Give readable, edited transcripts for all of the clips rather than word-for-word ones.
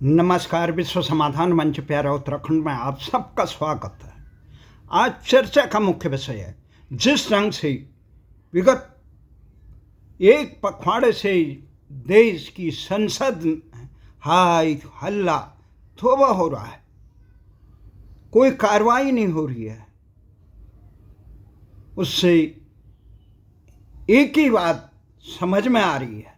नमस्कार। विश्व समाधान मंच प्यारा उत्तराखंड में आप सबका स्वागत है। आज चर्चा का मुख्य विषय है जिस ढंग से विगत एक पखवाड़े से देश की संसद में हाय हल्ला थोबा हो रहा है, कोई कार्रवाई नहीं हो रही है। उससे एक ही बात समझ में आ रही है,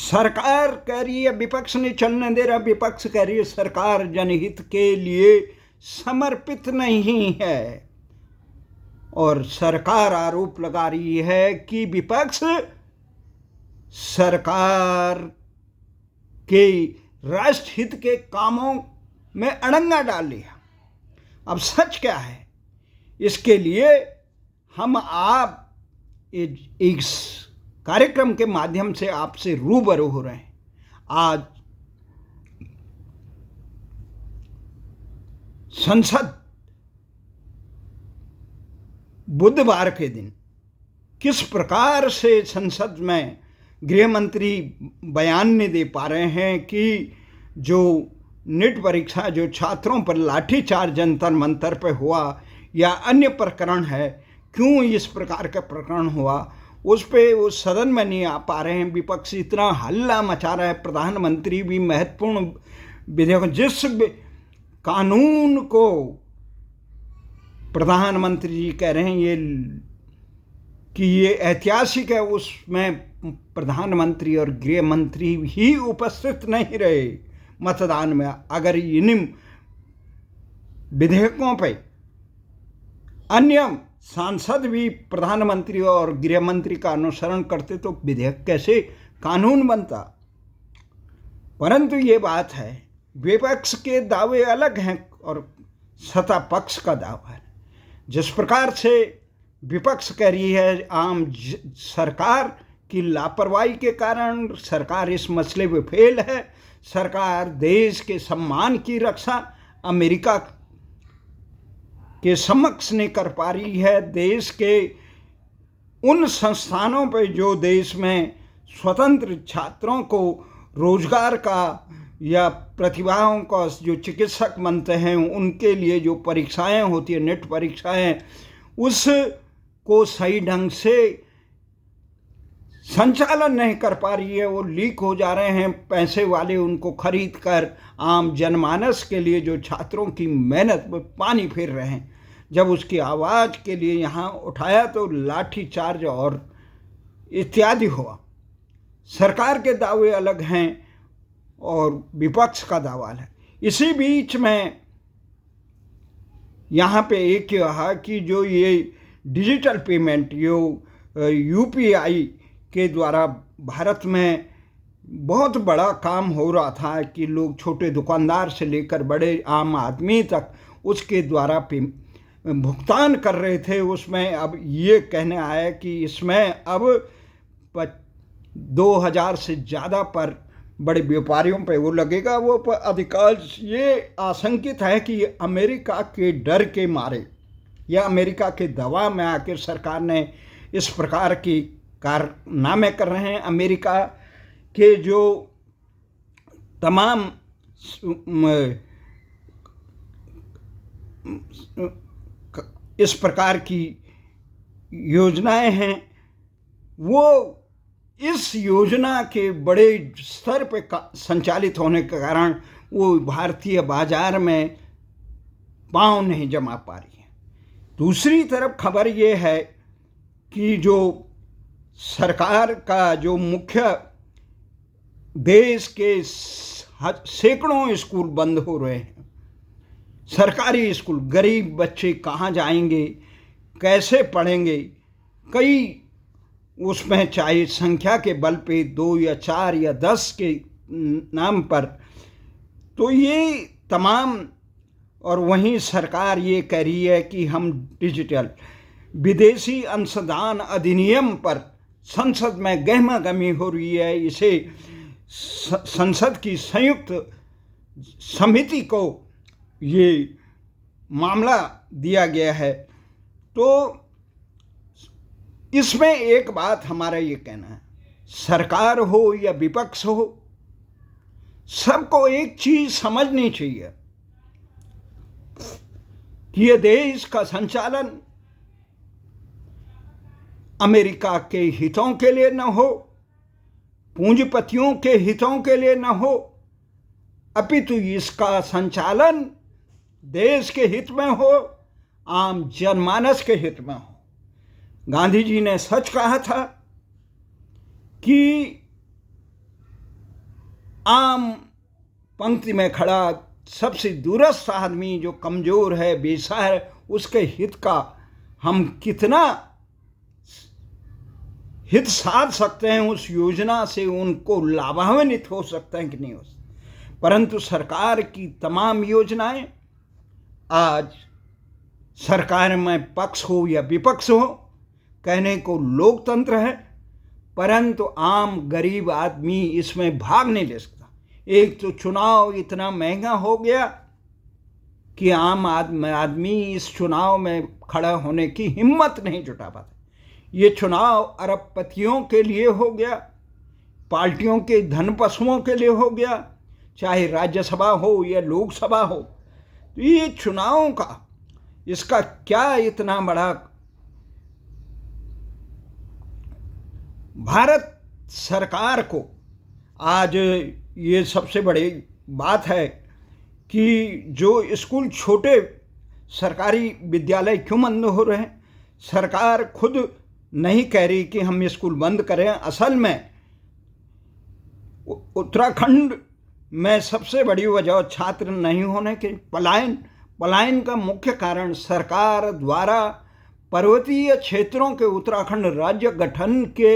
सरकार कह रही है विपक्ष नहीं चलने दे रहा, विपक्ष कह रही है सरकार जनहित के लिए समर्पित नहीं है, और सरकार आरोप लगा रही है कि विपक्ष सरकार के राष्ट्रहित के कामों में अड़ंगा डाल लिया। अब सच क्या है, इसके लिए हम आप एक कार्यक्रम के माध्यम से आपसे रूबरू हो रहे हैं। आज संसद बुधवार के दिन किस प्रकार से संसद में गृह मंत्री बयान नहीं दे पा रहे हैं कि जो नीट परीक्षा जो छात्रों पर लाठीचार्ज जंतर मंतर पर हुआ या अन्य प्रकरण है, क्यों इस प्रकार का प्रकरण हुआ उस पे वो सदन में नहीं आ पा रहे हैं। विपक्ष इतना हल्ला मचा रहा है, प्रधानमंत्री भी महत्वपूर्ण विधेयक जिस कानून को प्रधानमंत्री जी कह रहे हैं ये ऐतिहासिक है, उसमें प्रधानमंत्री और गृह मंत्री ही उपस्थित नहीं रहे मतदान में। अगर इन विधेयकों पे अन्य सांसद भी प्रधानमंत्री और गृह मंत्री का अनुसरण करते तो विधेयक कैसे कानून बनता। परंतु ये बात है, विपक्ष के दावे अलग हैं और सत्ता पक्ष का दावा है। जिस प्रकार से विपक्ष कह रही है आम सरकार की लापरवाही के कारण सरकार इस मसले में फेल है, सरकार देश के सम्मान की रक्षा अमेरिका के समक्ष नहीं कर पा रही है, देश के उन संस्थानों पर जो देश में स्वतंत्र छात्रों को रोजगार का या प्रतिभाओं का जो चिकित्सक बनते हैं उनके लिए जो परीक्षाएं होती है नेट परीक्षाएं, उसको सही ढंग से संचालन नहीं कर पा रही है। वो लीक हो जा रहे हैं, पैसे वाले उनको खरीद कर आम जनमानस के लिए जो छात्रों की मेहनत में पानी फेर रहे हैं। जब उसकी आवाज़ के लिए यहाँ उठाया तो लाठी चार्ज और इत्यादि हुआ। सरकार के दावे अलग हैं और विपक्ष का दावा है। इसी बीच में यहाँ पे एक कहा कि जो ये डिजिटल पेमेंट यूपीआई के द्वारा भारत में बहुत बड़ा काम हो रहा था कि लोग छोटे दुकानदार से लेकर बड़े आम आदमी तक उसके द्वारा भुगतान कर रहे थे। उसमें अब ये कहने आया कि इसमें अब 2000 से ज़्यादा पर बड़े व्यापारियों पे वो लगेगा। वो अधिकांश ये आशंकित है कि अमेरिका के डर के मारे या अमेरिका के दबाव में आकर सरकार ने इस प्रकार की कारनामे कर रहे हैं। अमेरिका के जो तमाम इस प्रकार की योजनाएं हैं, वो इस योजना के बड़े स्तर पर संचालित होने के कारण वो भारतीय बाजार में पांव नहीं जमा पा रही है। दूसरी तरफ खबर ये है कि जो सरकार का जो मुख्य देश के सैकड़ों स्कूल बंद हो रहे हैं, सरकारी स्कूल, गरीब बच्चे कहाँ जाएंगे, कैसे पढ़ेंगे। कई उसमें चाहे संख्या के बल पे 2 या 4 या 10 के नाम पर, तो ये तमाम। और वहीं सरकार ये कह रही है कि हम डिजिटल विदेशी अंशदान अधिनियम पर संसद में गहमागहमी हो रही है। इसे संसद की संयुक्त समिति को ये मामला दिया गया है। तो इसमें एक बात हमारा ये कहना है, सरकार हो या विपक्ष हो, सबको एक चीज समझनी चाहिए कि ये देश का संचालन अमेरिका के हितों के लिए न हो, पूंजीपतियों के हितों के लिए न हो, अपितु इसका संचालन देश के हित में हो, आम जनमानस के हित में हो। गांधी जी ने सच कहा था कि आम पंक्ति में खड़ा सबसे दूरस्थ आदमी जो कमजोर है, बेसहारा है, उसके हित का हम कितना हित साध सकते हैं, उस योजना से उनको लाभान्वित हो सकते हैं कि नहीं हो सकते। परंतु सरकार की तमाम योजनाएं, आज सरकार में पक्ष हो या विपक्ष हो, कहने को लोकतंत्र है, परंतु आम गरीब आदमी इसमें भाग नहीं ले सकता। एक तो चुनाव इतना महंगा हो गया कि आम आदमी इस चुनाव में खड़ा होने की हिम्मत नहीं जुटा पाता। ये चुनाव अरबपतियों के लिए हो गया, पार्टियों के धन पशुओं के लिए हो गया, चाहे राज्यसभा हो या लोकसभा हो। तो ये चुनावों का इसका क्या इतना बड़ा, भारत सरकार को आज ये सबसे बड़ी बात है कि जो स्कूल, छोटे सरकारी विद्यालय क्यों बंद हो रहे हैं। सरकार खुद नहीं कह रही कि हम स्कूल बंद करें। असल में उत्तराखंड में सबसे बड़ी वजह छात्र नहीं होने के पलायन का मुख्य कारण सरकार द्वारा पर्वतीय क्षेत्रों के उत्तराखंड राज्य गठन के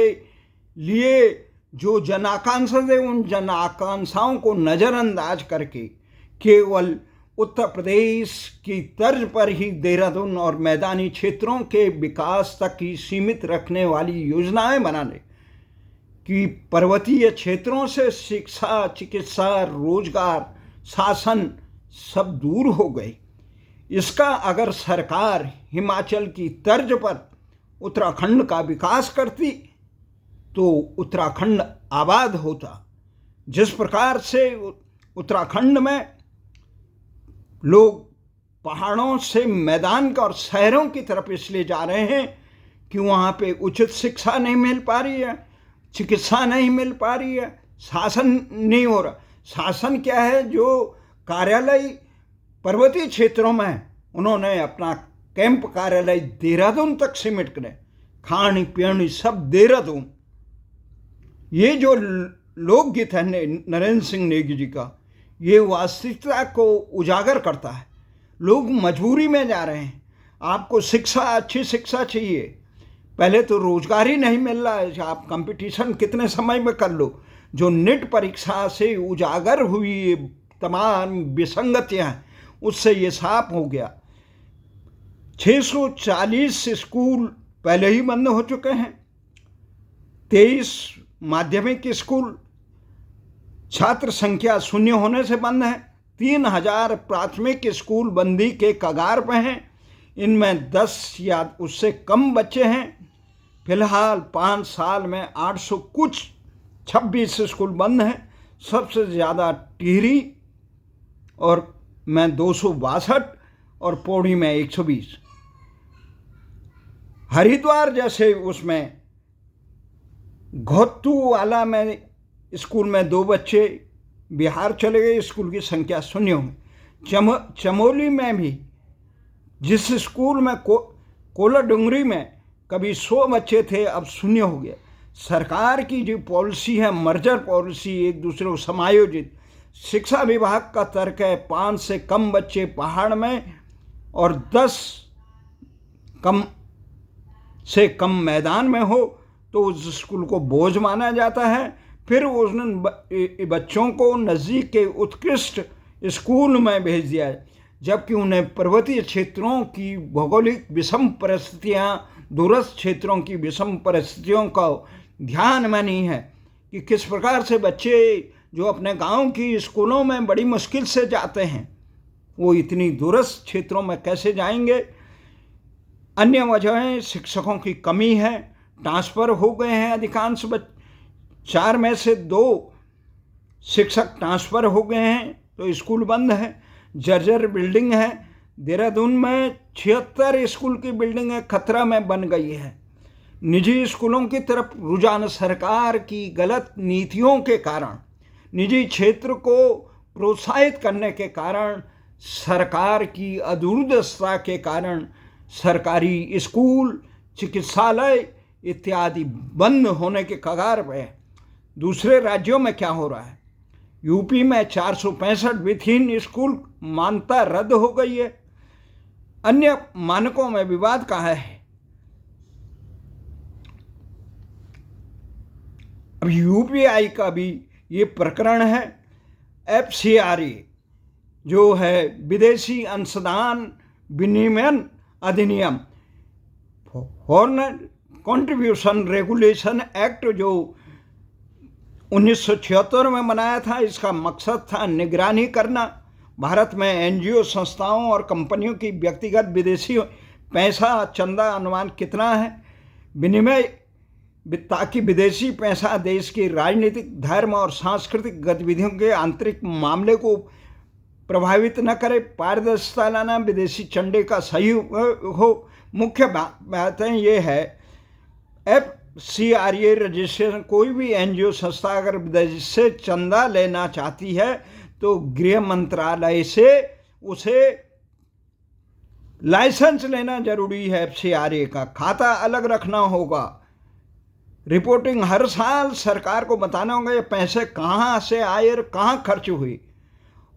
लिए जो जन आकांक्षा थे, उन जन आकांक्षाओं को नज़रअंदाज करके केवल उत्तर प्रदेश की तर्ज पर ही देहरादून और मैदानी क्षेत्रों के विकास तक ही सीमित रखने वाली योजनाएं बनाने कि पर्वतीय क्षेत्रों से शिक्षा, चिकित्सा, रोजगार, शासन सब दूर हो गए। इसका अगर सरकार हिमाचल की तर्ज पर उत्तराखंड का विकास करती तो उत्तराखंड आबाद होता। जिस प्रकार से उत्तराखंड में लोग पहाड़ों से मैदान का और शहरों की तरफ इसलिए जा रहे हैं कि वहाँ पे उचित शिक्षा नहीं मिल पा रही है, चिकित्सा नहीं मिल पा रही है, शासन नहीं हो रहा। शासन क्या है, जो कार्यालय पर्वतीय क्षेत्रों में उन्होंने अपना कैंप कार्यालय देहरादून तक सीमित करे, खानी पीनी सब देहरादून। ये जो लोकगीत है नरेंद्र सिंह नेगी जी का, ये वास्तविकता को उजागर करता है। लोग मजबूरी में जा रहे हैं। आपको शिक्षा, अच्छी शिक्षा चाहिए, पहले तो रोजगार ही नहीं मिल रहा है। आप कंपटीशन कितने समय में कर लो। जो नीट परीक्षा से उजागर हुई तमाम विसंगतियां हैं, उससे ये साफ हो गया। 640 स्कूल पहले ही बंद हो चुके हैं। 23 माध्यमिक स्कूल छात्र संख्या शून्य होने से बंद है। 3000 प्राथमिक स्कूल बंदी के कगार पर हैं। इनमें 10 या उससे कम बच्चे हैं। फिलहाल 5 साल में 800 कुछ 26 स्कूल बंद हैं। सबसे ज़्यादा टिहरी और में 262 और पौड़ी में 120। हरिद्वार जैसे उसमें घोतूवाला में स्कूल में 2 बच्चे बिहार चले गए, स्कूल की संख्या शून्य हो गई। चमोली में भी जिस स्कूल में कोला डूंगरी में कभी 100 बच्चे थे, अब शून्य हो गया। सरकार की जो पॉलिसी है, मर्जर पॉलिसी, एक दूसरे को समायोजित। शिक्षा विभाग का तर्क है 5 से कम बच्चे पहाड़ में और 10 कम से कम मैदान में हो तो उस स्कूल को बोझ माना जाता है। फिर उसने बच्चों को नज़दीक के उत्कृष्ट स्कूल में भेज दिया है, जबकि उन्हें पर्वतीय क्षेत्रों की भौगोलिक विषम परिस्थितियाँ, दूरस्थ क्षेत्रों की विषम परिस्थितियों का ध्यान में नहीं है कि किस प्रकार से बच्चे जो अपने गांव की स्कूलों में बड़ी मुश्किल से जाते हैं, वो इतनी दूरस्थ क्षेत्रों में कैसे जाएंगे। अन्य वजहें शिक्षकों की कमी है, ट्रांसफ़र हो गए हैं अधिकांश 4 में से 2 शिक्षक ट्रांसफ़र हो गए हैं तो स्कूल बंद है, जर्जर बिल्डिंग है। देहरादून में 76 स्कूल की बिल्डिंगें खतरा में बन गई है। निजी स्कूलों की तरफ रुझान सरकार की गलत नीतियों के कारण, निजी क्षेत्र को प्रोत्साहित करने के कारण, सरकार की अदूरदर्शिता के कारण सरकारी स्कूल, चिकित्सालय इत्यादि बंद होने के कगार पे है। दूसरे राज्यों में क्या हो रहा है? यूपी में 465 विभिन्न स्कूल मान्यता रद्द हो गई है। अन्य मानकों में विवाद कहाँ है? अब यूपीआई का भी ये प्रकरण है। FCRA जो है विदेशी अंशदान विनियमन अधिनियम, फॉरेन कंट्रीब्यूशन रेगुलेशन एक्ट, जो 1976 में बनाया था, इसका मकसद था निगरानी करना भारत में एनजीओ संस्थाओं और कंपनियों की व्यक्तिगत विदेशी पैसा चंदा अनुमान कितना है, विनिमय, ताकि विदेशी पैसा देश की राजनीतिक, धर्म और सांस्कृतिक गतिविधियों के आंतरिक मामले को प्रभावित न करे, पारदर्शिता लाना, विदेशी चंदे का सही हो। मुख्य बातें ये है, FCRA रजिस्ट्रेशन, कोई भी एनजीओ संस्था अगर विदेश से चंदा लेना चाहती है तो गृह मंत्रालय से उसे लाइसेंस लेना जरूरी है। FCRA का खाता अलग रखना होगा, रिपोर्टिंग हर साल सरकार को बताना होगा ये पैसे कहाँ से आए और कहाँ खर्च हुए।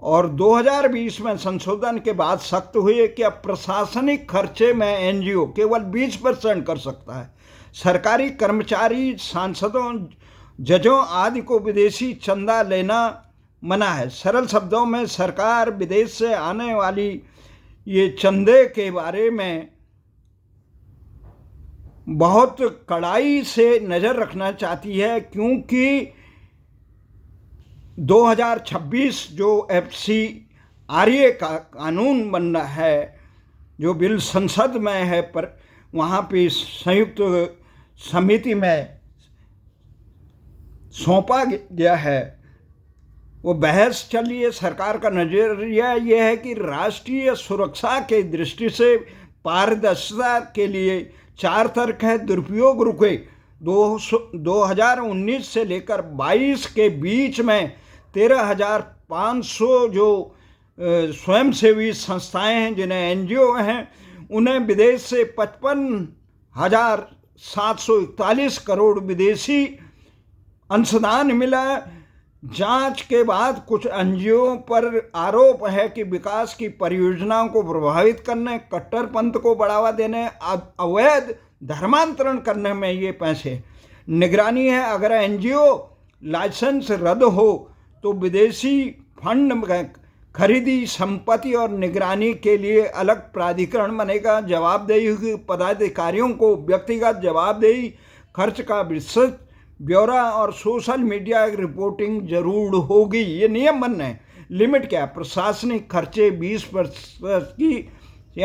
और 2020 में संशोधन के बाद सख्त हुए कि अब प्रशासनिक खर्चे में एनजीओ केवल 20% कर सकता है। सरकारी कर्मचारी, सांसदों, जजों आदि को विदेशी चंदा लेना मना है। सरल शब्दों में सरकार विदेश से आने वाली ये चंदे के बारे में बहुत कड़ाई से नज़र रखना चाहती है, क्योंकि 2026 जो FCRA का कानून बन रहा है, जो बिल संसद में है, पर वहाँ पे संयुक्त समिति में सौंपा गया है, वो बहस चल रही है। सरकार का नज़रिया ये है कि राष्ट्रीय सुरक्षा के दृष्टि से पारदर्शिता के लिए 4 तर्क है। दुरुपयोग रुके। 2019 से लेकर 22 के बीच में 13,500 जो स्वयंसेवी संस्थाएं हैं, जिन्हें एनजीओ हैं, उन्हें विदेश से 55,741 करोड़ विदेशी अंशदान मिला। जांच के बाद कुछ एनजीओ पर आरोप है कि विकास की परियोजनाओं को प्रभावित करने, कट्टरपंथ को बढ़ावा देने, अवैध धर्मांतरण करने में ये पैसे। निगरानी है, अगर एनजीओ लाइसेंस रद्द हो तो विदेशी फंड खरीदी, संपत्ति और निगरानी के लिए अलग प्राधिकरण बनेगा। जवाबदेही पदाधिकारियों को व्यक्तिगत जवाबदेही, खर्च का विस्तृत ब्यौरा और सोशल मीडिया रिपोर्टिंग जरूर होगी। ये नियम बनना है। लिमिट क्या है? प्रशासनिक खर्चे 20% की,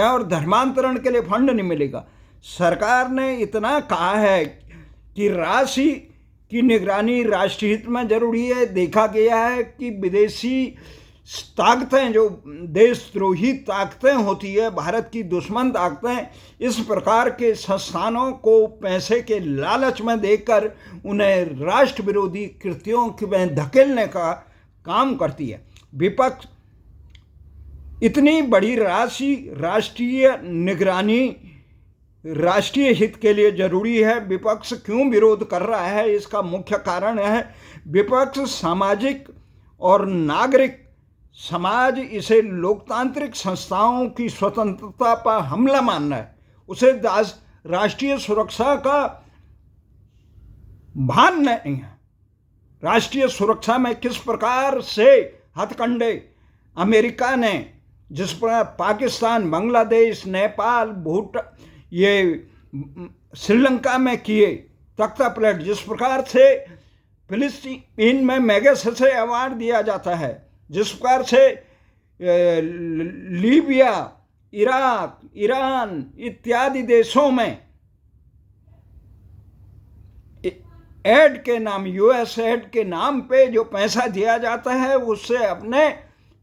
और धर्मांतरण के लिए फंड नहीं मिलेगा। सरकार ने इतना कहा है कि राशि की निगरानी राष्ट्रीय हित में जरूरी है। देखा गया है कि विदेशी ताकतें, जो देशद्रोही ताकतें होती है, भारत की दुश्मन ताकतें, इस प्रकार के संस्थानों को पैसे के लालच में देकर उन्हें राष्ट्र विरोधी कृत्यों में धकेलने का काम करती है। विपक्ष, इतनी बड़ी राशि, राष्ट्रीय निगरानी राष्ट्रीय हित के लिए जरूरी है। विपक्ष क्यों विरोध कर रहा है? इसका मुख्य कारण है, विपक्ष सामाजिक और नागरिक समाज इसे लोकतांत्रिक संस्थाओं की स्वतंत्रता पर हमला मान रहा है। उसे राष्ट्रीय सुरक्षा का भान नहीं है। राष्ट्रीय सुरक्षा में किस प्रकार से हथकंडे अमेरिका ने, जिस पर पाकिस्तान, बांग्लादेश, नेपाल, भूटान, ये श्रीलंका में किए तख्ता पलट, जिस प्रकार से फिलिस्तीन में मैगसेसे अवार्ड दिया जाता है, जिस प्रकार से लीबिया, इराक, ईरान इत्यादि देशों में एड के नाम, यूएस एड के नाम पे जो पैसा दिया जाता है उससे अपने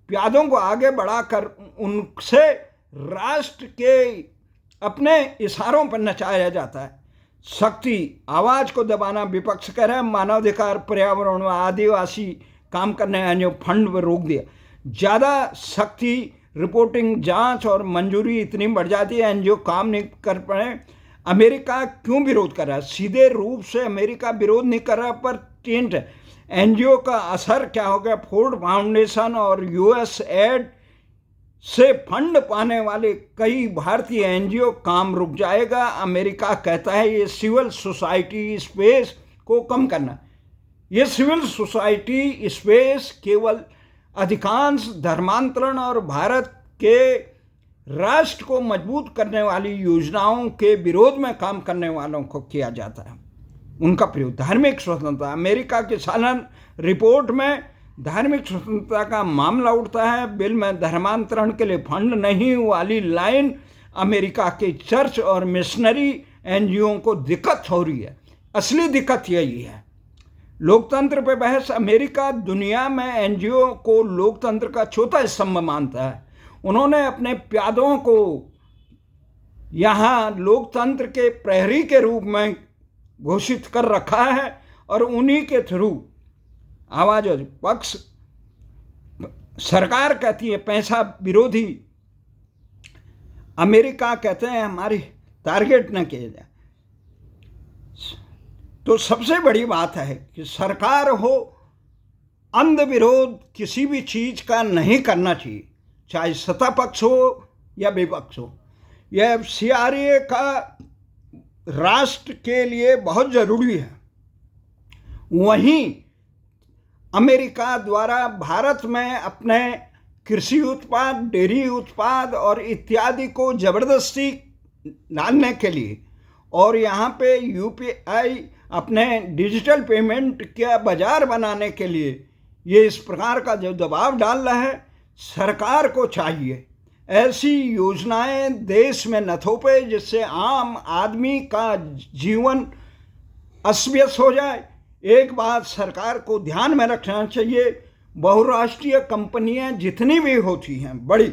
प्यादों को आगे बढ़ाकर उनसे राष्ट्र के अपने इशारों पर नचाया जाता है। शक्ति, आवाज को दबाना, विपक्ष कह रहे हैं मानवाधिकार, पर्यावरण व आदिवासी काम करने वाले फंड पर रोक दिया। ज़्यादा शक्ति, रिपोर्टिंग, जांच और मंजूरी इतनी बढ़ जाती है, एनजीओ काम नहीं कर पाए। अमेरिका क्यों विरोध कर रहा है? सीधे रूप से अमेरिका विरोध नहीं कर रहा, पर टेंट है। एनजीओ का असर क्या हो गया? फोर्ड फाउंडेशन और यूएस एड से फंड पाने वाले कई भारतीय एनजीओ काम रुक जाएगा। अमेरिका कहता है ये सिविल सोसाइटी स्पेस को कम करना। ये सिविल सोसाइटी स्पेस केवल अधिकांश धर्मांतरण और भारत के राष्ट्र को मजबूत करने वाली योजनाओं के विरोध में काम करने वालों को किया जाता है, उनका प्रयोग। धार्मिक स्वतंत्रता, अमेरिका की सालाना रिपोर्ट में धार्मिक स्वतंत्रता का मामला उठता है। बिल में धर्मांतरण के लिए फंड नहीं वाली लाइन अमेरिका के चर्च और मिशनरी एनजीओ को दिक्कत हो रही है। असली दिक्कत यही है। लोकतंत्र पे बहस, अमेरिका दुनिया में एनजीओ को लोकतंत्र का चौथा स्तंभ मानता है। उन्होंने अपने प्यादों को यहाँ लोकतंत्र के प्रहरी के रूप में घोषित कर रखा है और उन्हीं के थ्रू आवाज और पक्ष, सरकार कहती है पैसा विरोधी, अमेरिका कहते हैं हमारी टारगेट न किया जाए। तो सबसे बड़ी बात है कि सरकार हो, अंध विरोध किसी भी चीज का नहीं करना चाहिए, चाहे सत्ता पक्ष हो या विपक्ष हो। यह सीआरए का राष्ट्र के लिए बहुत जरूरी है। वहीं अमेरिका द्वारा भारत में अपने कृषि उत्पाद, डेयरी उत्पाद और इत्यादि को जबरदस्ती डालने के लिए और यहाँ पे यूपीआई अपने डिजिटल पेमेंट का बाजार बनाने के लिए ये इस प्रकार का जो दबाव डाल रहा है, सरकार को चाहिए ऐसी योजनाएं देश में न थोपे जिससे आम आदमी का जीवन अस्त व्यस्त हो जाए। एक बात सरकार को ध्यान में रखना चाहिए, बहुराष्ट्रीय कंपनियां जितनी भी होती हैं बड़ी,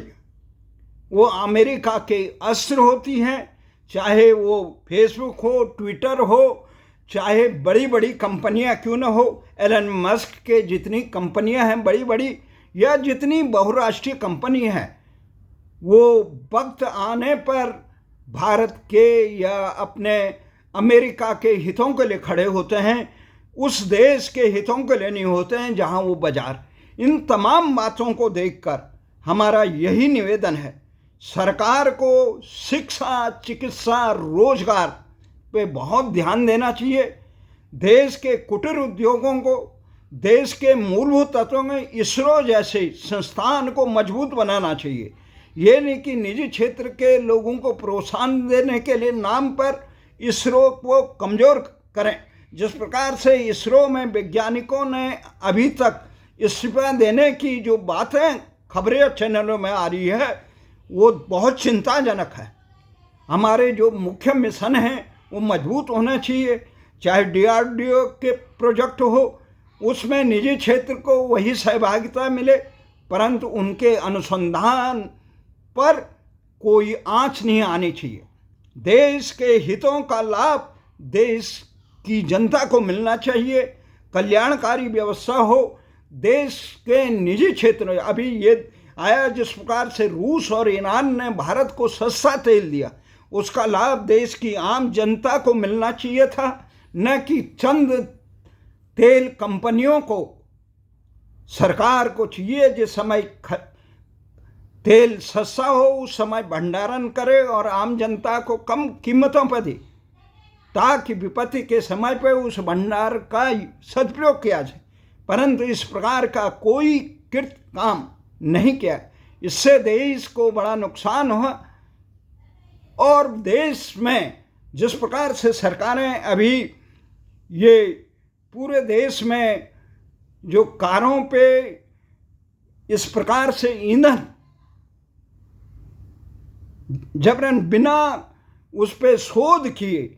वो अमेरिका के अस्त्र होती हैं। चाहे वो फेसबुक हो, ट्विटर हो, चाहे बड़ी बड़ी कंपनियां क्यों न हो, एलन मस्क के जितनी कंपनियां हैं बड़ी बड़ी, या जितनी बहुराष्ट्रीय कंपनी हैं, वो वक्त आने पर भारत के या अपने अमेरिका के हितों के लिए खड़े होते हैं, उस देश के हितों के लिए नहीं होते हैं जहां वो बाजार। इन तमाम बातों को देखकर हमारा यही निवेदन है, सरकार को शिक्षा, चिकित्सा, रोजगार पे बहुत ध्यान देना चाहिए। देश के कुटीर उद्योगों को, देश के मूलभूत तत्वों में इसरो जैसे संस्थान को मजबूत बनाना चाहिए। ये नहीं कि निजी क्षेत्र के लोगों को प्रोत्साहन देने के लिए नाम पर इसरो को कमज़ोर करें। जिस प्रकार से इसरो में वैज्ञानिकों ने अभी तक इस्तीफा देने की जो बातें खबरें चैनलों में आ रही है, वो बहुत चिंताजनक है। हमारे जो मुख्य मिशन हैं वो मजबूत होना चाहिए। चाहे डीआरडीओ के प्रोजेक्ट हो, उसमें निजी क्षेत्र को वही सहभागिता मिले, परंतु उनके अनुसंधान पर कोई आंच नहीं आनी चाहिए। देश के हितों का लाभ देश की जनता को मिलना चाहिए, कल्याणकारी व्यवस्था हो। देश के निजी क्षेत्र, अभी ये आया जिस प्रकार से रूस और ईरान ने भारत को सस्ता तेल दिया, उसका लाभ देश की आम जनता को मिलना चाहिए था, न कि चंद तेल कंपनियों को। सरकार को चाहिए जिस समय तेल सस्ता हो उस समय भंडारण करे और आम जनता को कम कीमतों पर दे, ताकि विपत्ति के समय पर उस भंडार का सदुपयोग किया जाए। परंतु इस प्रकार का कोई कृत काम नहीं किया, इससे देश को बड़ा नुकसान हुआ। और देश में जिस प्रकार से सरकारें अभी ये पूरे देश में जो कारों पे इस प्रकार से ईंधन जबरन बिना उस पे शोध किए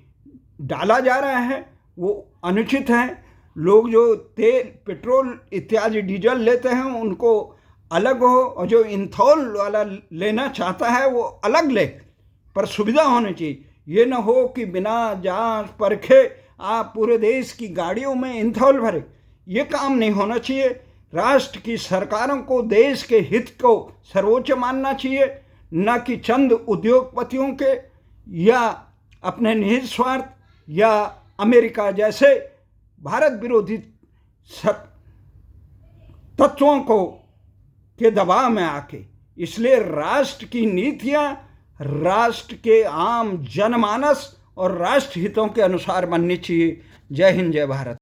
डाला जा रहा है, वो अनुचित हैं। लोग जो तेल, पेट्रोल इत्यादि डीजल लेते हैं उनको अलग हो, और जो इंथॉल वाला लेना चाहता है वो अलग ले, पर सुविधा होनी चाहिए। ये ना हो कि बिना जांच परखे आप पूरे देश की गाड़ियों में इंथॉल भरे। ये काम नहीं होना चाहिए। राष्ट्र की सरकारों को देश के हित को सर्वोच्च मानना चाहिए, न कि चंद उद्योगपतियों के या अपने निहित स्वार्थ या अमेरिका जैसे भारत विरोधी तत्वों को के दबाव में आके। इसलिए राष्ट्र की नीतियां राष्ट्र के आम जनमानस और राष्ट्र हितों के अनुसार बननी चाहिए। जय हिंद, जय भारत।